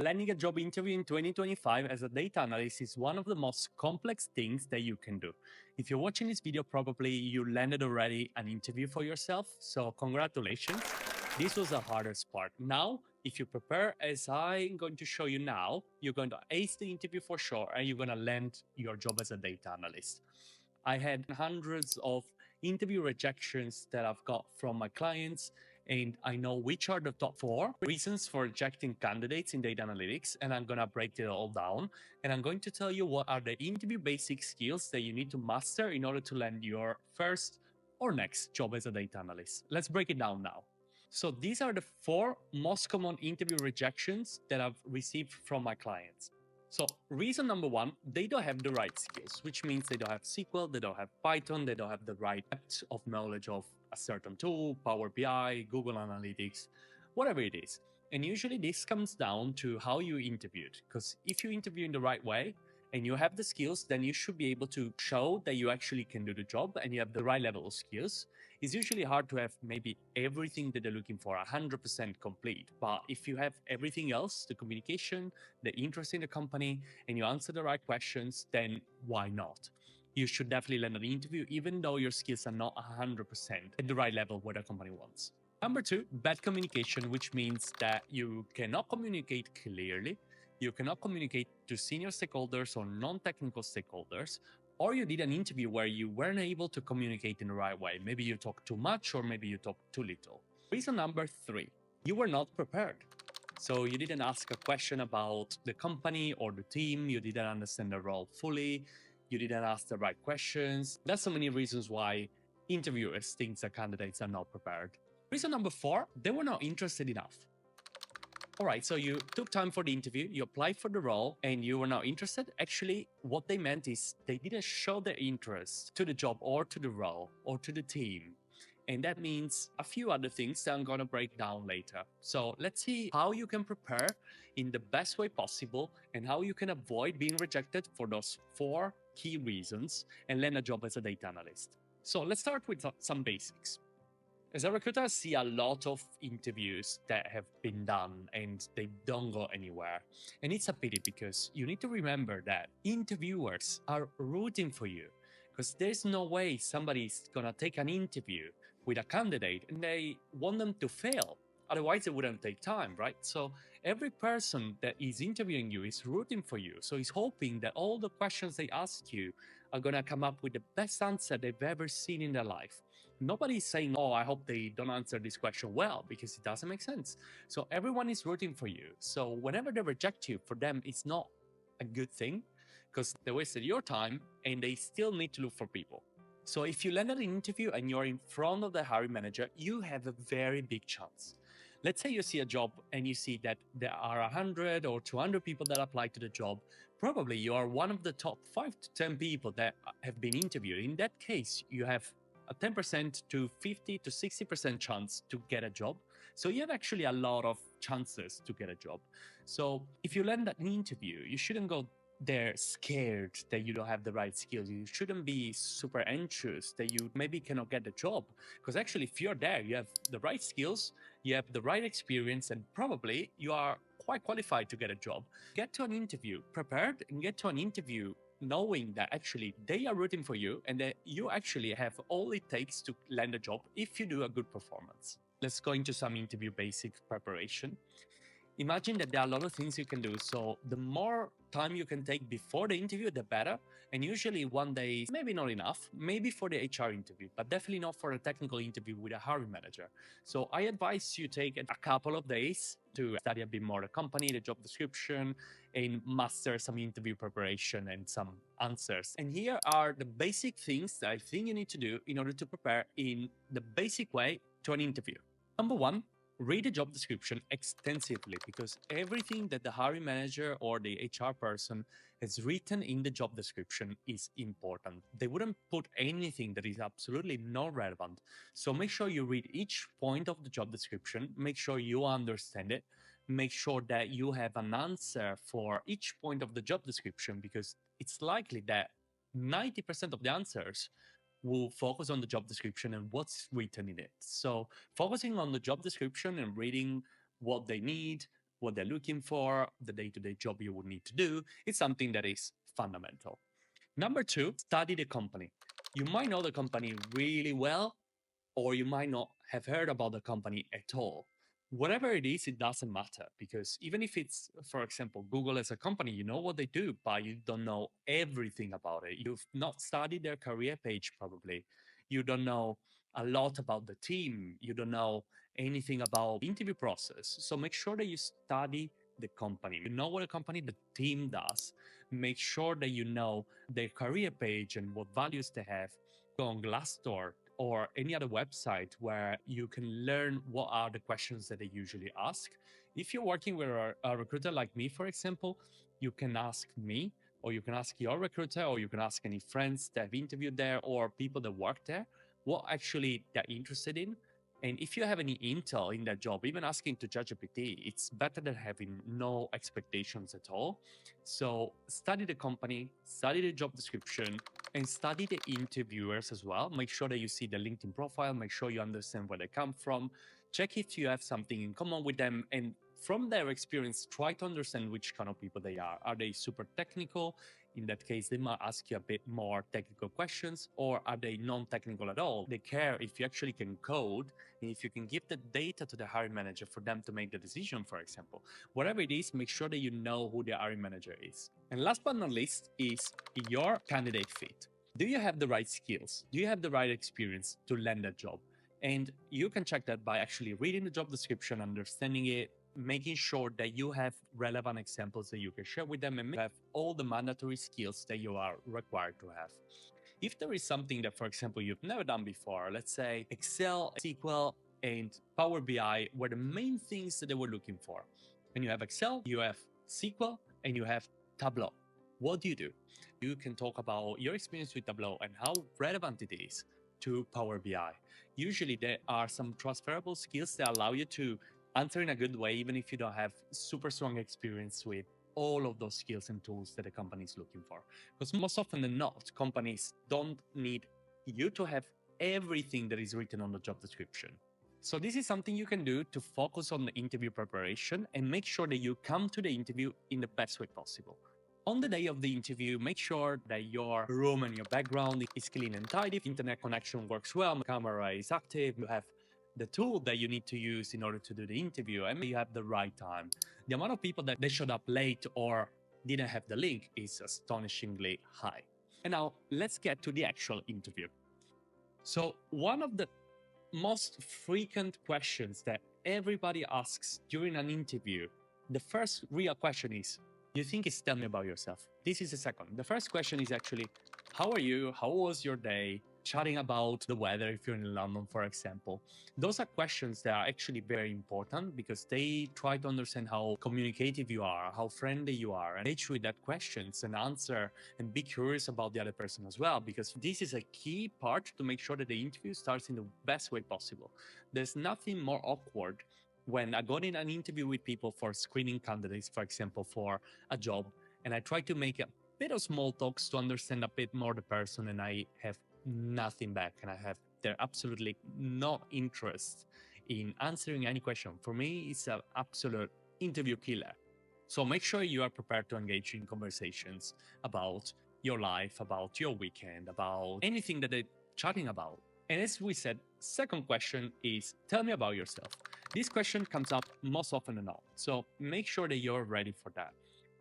Landing a job interview in 2025 as a data analyst is one of the most complex things that you can do. If you're watching this video, probably you landed already an interview for yourself. So congratulations. This was the hardest part. Now, if you prepare as I'm going to show you now, you're going to ace the interview for sure, and you're going to land your job as a data analyst. I had hundreds of interview rejections that I've got from my clients, and I know which are the top 4 reasons for rejecting candidates in data analytics, and I'm gonna break it all down. And I'm going to tell you what are the interview basic skills that you need to master in order to land your first or next job as a data analyst. Let's break it down now. So these are the 4 most common interview rejections that I've received from my clients. So reason number 1, they don't have the right skills, which means they don't have SQL, they don't have Python, they don't have the right depth of knowledge of a certain tool, Power BI, Google Analytics, whatever it is. And usually this comes down to how you interviewed, because if you interview in the right way and you have the skills, then you should be able to show that you actually can do the job and you have the right level of skills. It's usually hard to have maybe everything that they're looking for 100% complete. But if you have everything else, the communication, the interest in the company, and you answer the right questions, then why not? You should definitely land an interview, even though your skills are not 100% at the right level where the company wants. Number 2, bad communication, which means that you cannot communicate clearly. You cannot communicate to senior stakeholders or non-technical stakeholders, or you did an interview where you weren't able to communicate in the right way. Maybe you talk too much or maybe you talk too little. Reason number 3, you were not prepared. So you didn't ask a question about the company or the team. You didn't understand the role fully. You didn't ask the right questions. There's so many reasons why interviewers think that candidates are not prepared. Reason number 4, they were not interested enough. All right, so you took time for the interview, you applied for the role, and you were not interested. Actually, what they meant is they didn't show their interest to the job or to the role or to the team. And that means a few other things that I'm going to break down later. So let's see how you can prepare in the best way possible and how you can avoid being rejected for those 4 key reasons and land a job as a data analyst. So let's start with some basics. As a recruiter, I see a lot of interviews that have been done and they don't go anywhere. And it's a pity because you need to remember that interviewers are rooting for you, because there's no way somebody's going to take an interview with a candidate and they want them to fail. Otherwise, it wouldn't take time, right? So every person that is interviewing you is rooting for you. So he's hoping that all the questions they ask you are going to come up with the best answer they've ever seen in their life. Nobody's saying, oh, I hope they don't answer this question well, because it doesn't make sense. So everyone is rooting for you. So whenever they reject you, for them, it's not a good thing, because they wasted your time and they still need to look for people. So if you land an interview and you're in front of the hiring manager, you have a very big chance. Let's say you see a job and you see that there are 100 or 200 people that apply to the job. Probably you are one of the top 5 to 10 people that have been interviewed. In that case, you have a 10% to 50 to 60% chance to get a job. So you have actually a lot of chances to get a job. So if you land an interview, you shouldn't go there scared that you don't have the right skills. You shouldn't be super anxious that you maybe cannot get the job, because actually if you're there, you have the right skills, you have the right experience, and probably you are quite qualified to get a job. Get to an interview prepared and get to an interview knowing that actually they are rooting for you and that you actually have all it takes to land a job if you do a good performance. Let's go into some interview basic preparation. Imagine that there are a lot of things you can do. So the more time you can take before the interview, the better. And usually one day is maybe not enough, maybe for the HR interview, but definitely not for a technical interview with a hiring manager. So I advise you take a couple of days to study a bit more the company, the job description, and master some interview preparation and some answers. And here are the basic things that I think you need to do in order to prepare in the basic way to an interview. Number 1, read the job description extensively, because everything that the hiring manager or the HR person has written in the job description is important. They wouldn't put anything that is absolutely not relevant. So make sure you read each point of the job description, make sure you understand it, make sure that you have an answer for each point of the job description, because it's likely that 90% of the answers will focus on the job description and what's written in it. So focusing on the job description and reading what they need, what they're looking for, the day-to-day job you would need to do. It's something that is fundamental. Number two, study the company. You might know the company really well, or you might not have heard about the company at all. Whatever it is, it doesn't matter, because even if it's, for example, Google as a company, you know what they do, but you don't know everything about it. You've not studied their career page, probably. You don't know a lot about the team. You don't know anything about the interview process. So make sure that you study the company. You know what a company, the team does. Make sure that you know their career page and what values they have. Go on Glassdoor or any other website where you can learn what are the questions that they usually ask. If you're working with a recruiter like me, for example, you can ask me, or you can ask your recruiter, or you can ask any friends that have interviewed there or people that work there, what actually they're interested in. And if you have any intel in that job, even asking to ChatGPT, it's better than having no expectations at all. So study the company, study the job description, and study the interviewers as well. Make sure that you see the LinkedIn profile, make sure you understand where they come from, check if you have something in common with them, and from their experience, try to understand which kind of people they are. Are they super technical? In that case, they might ask you a bit more technical questions, or are they non-technical at all? They care if you actually can code, and if you can give the data to the hiring manager for them to make the decision, for example. Whatever it is, make sure that you know who the hiring manager is. And last but not least is your candidate fit. Do you have the right skills? Do you have the right experience to land a job? And you can check that by actually reading the job description, understanding it, making sure that you have relevant examples that you can share with them, and have all the mandatory skills that you are required to have. If there is something that, for example, you've never done before, let's say Excel, SQL, and Power BI were the main things that they were looking for. And you have Excel, you have SQL, and you have Tableau. What do? You can talk about your experience with Tableau and how relevant it is to Power BI. Usually there are some transferable skills that allow you to answer in a good way, even if you don't have super strong experience with all of those skills and tools that a company is looking for. Because most often than not, companies don't need you to have everything that is written on the job description. So this is something you can do to focus on the interview preparation and make sure that you come to the interview in the best way possible. On the day of the interview, make sure that your room and your background is clean and tidy, internet connection works well, camera is active, you have the tool that you need to use in order to do the interview, and you have the right time. The amount of people that they showed up late or didn't have the link is astonishingly high. And now let's get to the actual interview. So one of the most frequent questions that everybody asks during an interview, the first real question is, you think it's tell me about yourself. This is the second. The first question is actually, how are you? How was your day? Chatting about the weather if you're in London, for example. Those are questions that are actually very important because they try to understand how communicative you are, how friendly you are, and engage with that questions and answer and be curious about the other person as well, because this is a key part to make sure that the interview starts in the best way possible. There's nothing more awkward when I got in an interview with people for screening candidates, for example, for a job, and I try to make a bit of small talks to understand a bit more the person, and I have nothing back, and I have their absolutely no interest in answering any question. For me, it's an absolute interview killer. So make sure you are prepared to engage in conversations about your life, about your weekend, about anything that they're chatting about. And as we said, second question is, tell me about yourself. This question comes up most often than not. So make sure that you're ready for that.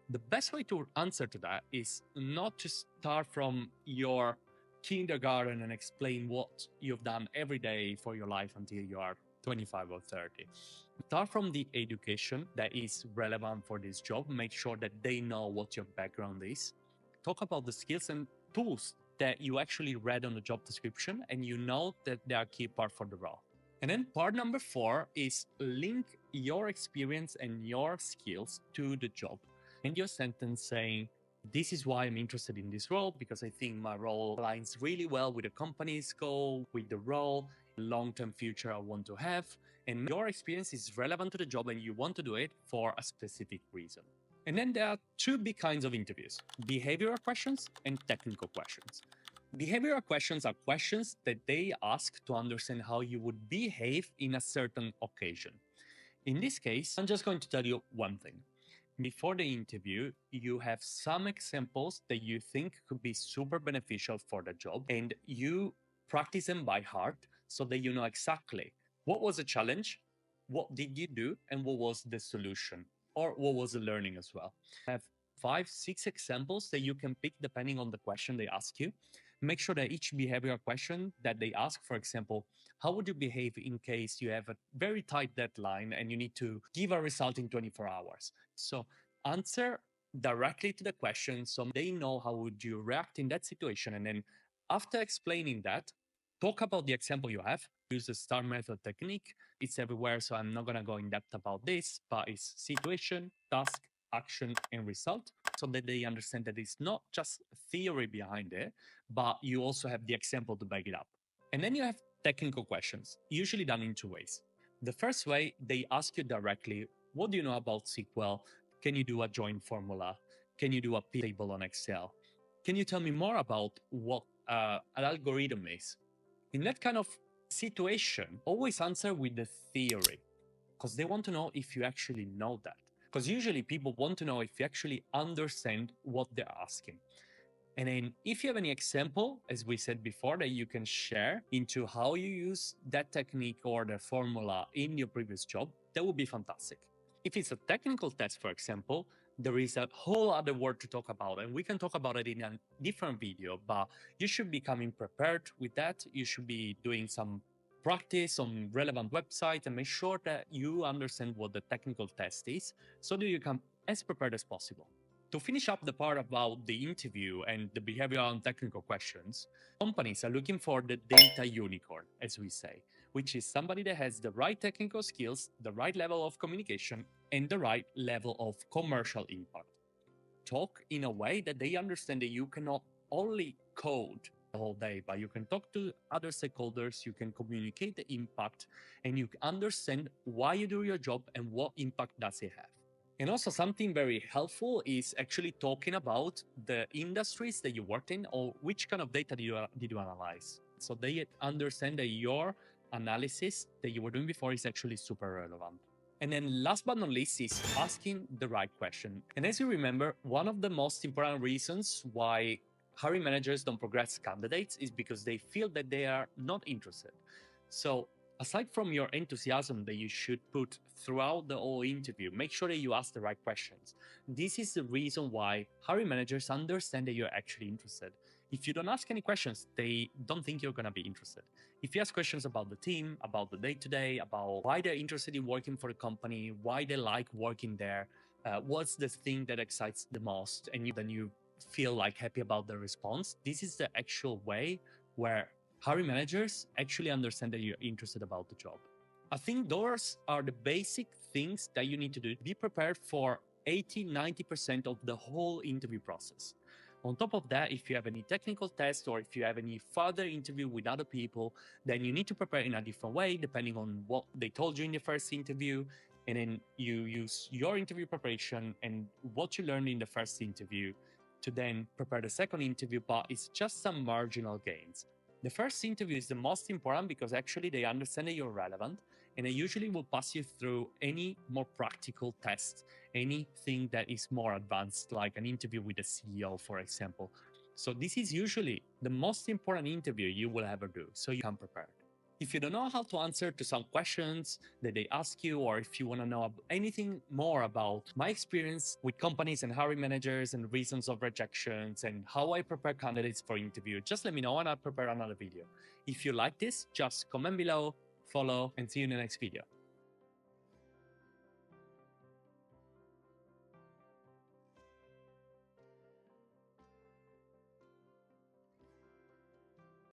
The best way to answer to that is not to start from your kindergarten and explain what you've done every day for your life until you are 25 or 30. Start from the education that is relevant for this job. Make sure that they know what your background is. Talk about the skills and tools that you actually read on the job description and you know that they are key part for the role. And then part number 4 is link your experience and your skills to the job. And your sentence saying, this is why I'm interested in this role, because I think my role aligns really well with the company's goal, with the role, long-term future I want to have. And your experience is relevant to the job and you want to do it for a specific reason. And then there are 2 big kinds of interviews: behavioral questions and technical questions. Behavioral questions are questions that they ask to understand how you would behave in a certain occasion. In this case, I'm just going to tell you one thing. Before the interview, you have some examples that you think could be super beneficial for the job, and you practice them by heart so that you know exactly what was the challenge, what did you do, and what was the solution, or what was the learning as well. Have 5, 6 examples that you can pick depending on the question they ask you. Make sure that each behavioral question that they ask, for example, how would you behave in case you have a very tight deadline and you need to give a result in 24 hours? So answer directly to the question so they know how would you react in that situation. And then after explaining that, talk about the example you have. Use the STAR method technique. It's everywhere, so I'm not going to go in depth about this, but it's situation, task, action, and result, so that they understand that it's not just theory behind it, but you also have the example to back it up. And then you have technical questions, usually done in 2 ways. The first way, they ask you directly, what do you know about SQL? Can you do a join formula? Can you do a pivot table on Excel? Can you tell me more about what an algorithm is? In that kind of situation, always answer with the theory, because they want to know if you actually know that. Because usually people want to know if you actually understand what they're asking. And then if you have any example, as we said before, that you can share into how you use that technique or the formula in your previous job, that would be fantastic. If it's a technical test, for example, there is a whole other word to talk about, and we can talk about it in a different video, but you should be coming prepared with that. You should be doing some practice on relevant websites and make sure that you understand what the technical test is so that you come as prepared as possible. To finish up the part about the interview and the behavioral and technical questions, companies are looking for the data unicorn, as we say, which is somebody that has the right technical skills, the right level of communication, and the right level of commercial impact. Talk in a way that they understand that you cannot only code the whole day, but you can talk to other stakeholders, you can communicate the impact, and you understand why you do your job and what impact does it have. And also something very helpful is actually talking about the industries that you worked in or which kind of data did you analyze. So they understand that your analysis that you were doing before is actually super relevant. And then last but not least is asking the right question. And as you remember, one of the most important reasons why hiring managers don't progress candidates is because they feel that they are not interested. So aside from your enthusiasm that you should put throughout the whole interview, make sure that you ask the right questions. This is the reason why hiring managers understand that you're actually interested. If you don't ask any questions, they don't think you're going to be interested. If you ask questions about the team, about the day-to-day, about why they're interested in working for the company, why they like working there, what's the thing that excites the most, and then you feel like happy about the response, this is the actual way where hiring managers actually understand that you're interested about the job. I think those are the basic things that you need to do. Be prepared for 80-90% of the whole interview process. On top of that, if you have any technical test or if you have any further interview with other people, then you need to prepare in a different way depending on what they told you in the first interview. And then you use your interview preparation and what you learned in the first interview to then prepare the second interview, but it's just some marginal gains. The first interview is the most important because actually they understand that you're relevant, and they usually will pass you through any more practical tests, anything that is more advanced, like an interview with the CEO, for example. So this is usually the most important interview you will ever do, so you come prepared. If you don't know how to answer to some questions that they ask you, or if you want to know anything more about my experience with companies and hiring managers and reasons of rejections and how I prepare candidates for interview, just let me know and I'll prepare another video. If you like this, just comment below, follow, and see you in the next video.